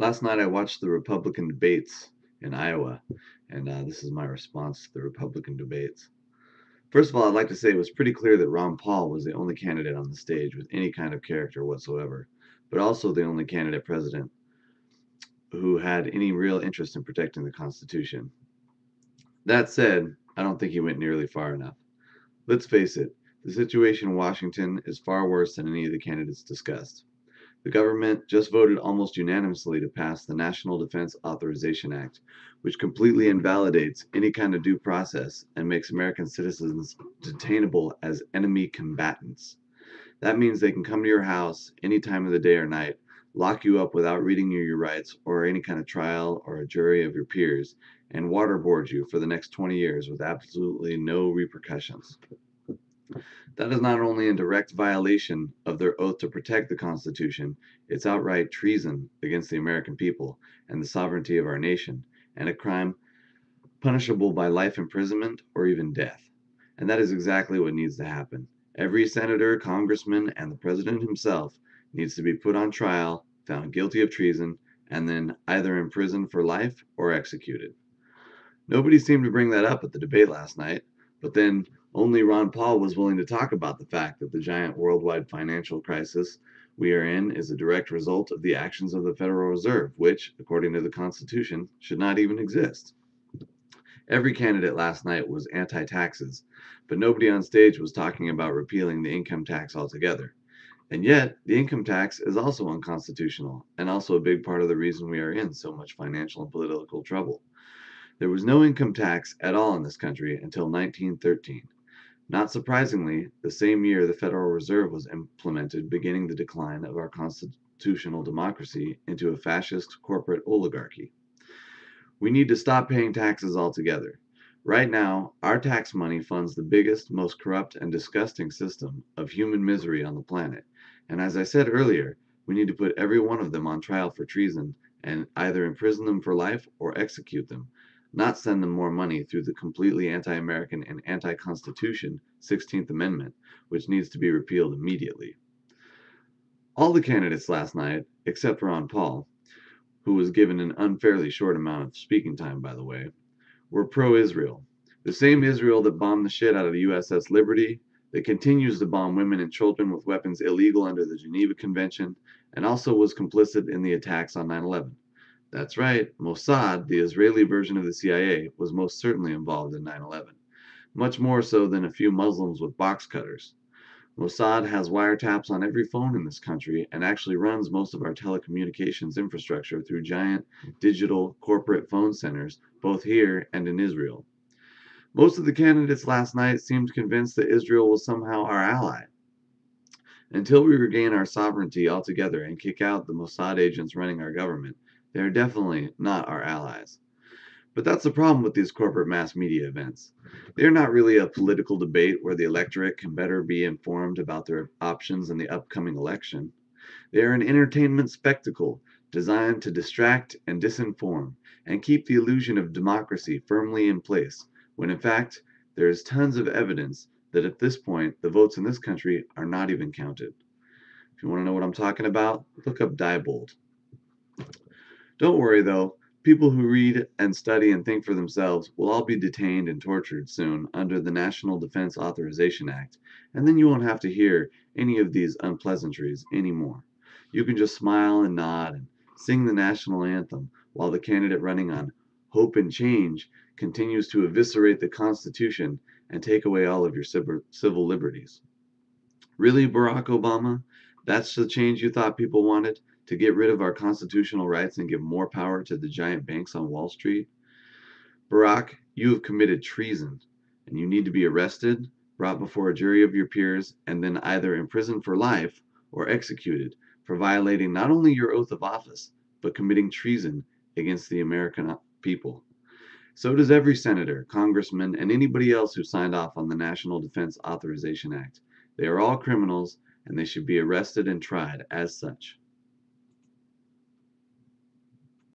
Last night I watched the Republican debates in Iowa, and this is my response to the Republican debates. First of all, I'd like to say it was pretty clear that Ron Paul was the only candidate on the stage with any kind of character whatsoever, but also the only candidate president who had any real interest in protecting the Constitution. That said, I don't think he went nearly far enough. Let's face it, the situation in Washington is far worse than any of the candidates discussed. The government just voted almost unanimously to pass the National Defense Authorization Act, which completely invalidates any kind of due process and makes American citizens detainable as enemy combatants. That means they can come to your house any time of the day or night, lock you up without reading you your rights or any kind of trial or a jury of your peers, and waterboard you for the next 20 years with absolutely no repercussions. That is not only in direct violation of their oath to protect the Constitution, it's outright treason against the American people and the sovereignty of our nation, and a crime punishable by life imprisonment or even death. And that is exactly what needs to happen. Every senator, congressman, and the president himself needs to be put on trial, found guilty of treason, and then either imprisoned for life or executed. Nobody seemed to bring that up at the debate last night, but then only Ron Paul was willing to talk about the fact that the giant worldwide financial crisis we are in is a direct result of the actions of the Federal Reserve, which, according to the Constitution, should not even exist. Every candidate last night was anti taxes, but nobody on stage was talking about repealing the income tax altogether. And yet, the income tax is also unconstitutional, and also a big part of the reason we are in so much financial and political trouble. There was no income tax at all in this country until 1913. Not surprisingly, the same year the Federal Reserve was implemented, beginning the decline of our constitutional democracy into a fascist corporate oligarchy. We need to stop paying taxes altogether. Right now, our tax money funds the biggest, most corrupt, and disgusting system of human misery on the planet. And as I said earlier, we need to put every one of them on trial for treason and either imprison them for life or execute them, not send them more money through the completely anti American and anti Constitution 16th Amendment, which needs to be repealed immediately. All the candidates last night, except Ron Paul, who was given an unfairly short amount of speaking time, by the way, were pro Israel. The same Israel that bombed the shit out of the USS Liberty, that continues to bomb women and children with weapons illegal under the Geneva Convention, and also was complicit in the attacks on 9/11. That's right, Mossad, the Israeli version of the CIA, was most certainly involved in 9/11, much more so than a few Muslims with box cutters. Mossad has wiretaps on every phone in this country and actually runs most of our telecommunications infrastructure through giant digital corporate phone centers, both here and in Israel. Most of the candidates last night seemed convinced that Israel was somehow our ally. Until we regain our sovereignty altogether and kick out the Mossad agents running our government, they are definitely not our allies. But that's the problem with these corporate mass media events. They're not really a political debate where the electorate can better be informed about their options in the upcoming election. They are an entertainment spectacle designed to distract and disinform and keep the illusion of democracy firmly in place, when in fact, there is tons of evidence that at this point the votes in this country are not even counted. If you want to know what I'm talking about, look up Diebold. Don't worry though, people who read and study and think for themselves will all be detained and tortured soon under the National Defense Authorization Act, and then you won't have to hear any of these unpleasantries anymore. You can just smile and nod and sing the national anthem while the candidate running on hope and change continues to eviscerate the Constitution and take away all of your civil liberties. Really, Barack Obama? That's the change you thought people wanted? To get rid of our constitutional rights and give more power to the giant banks on Wall Street? Barack, you have committed treason, and you need to be arrested, brought before a jury of your peers, and then either imprisoned for life or executed for violating not only your oath of office, but committing treason against the American people. So does every senator, congressman, and anybody else who signed off on the National Defense Authorization Act. They are all criminals, and they should be arrested and tried as such.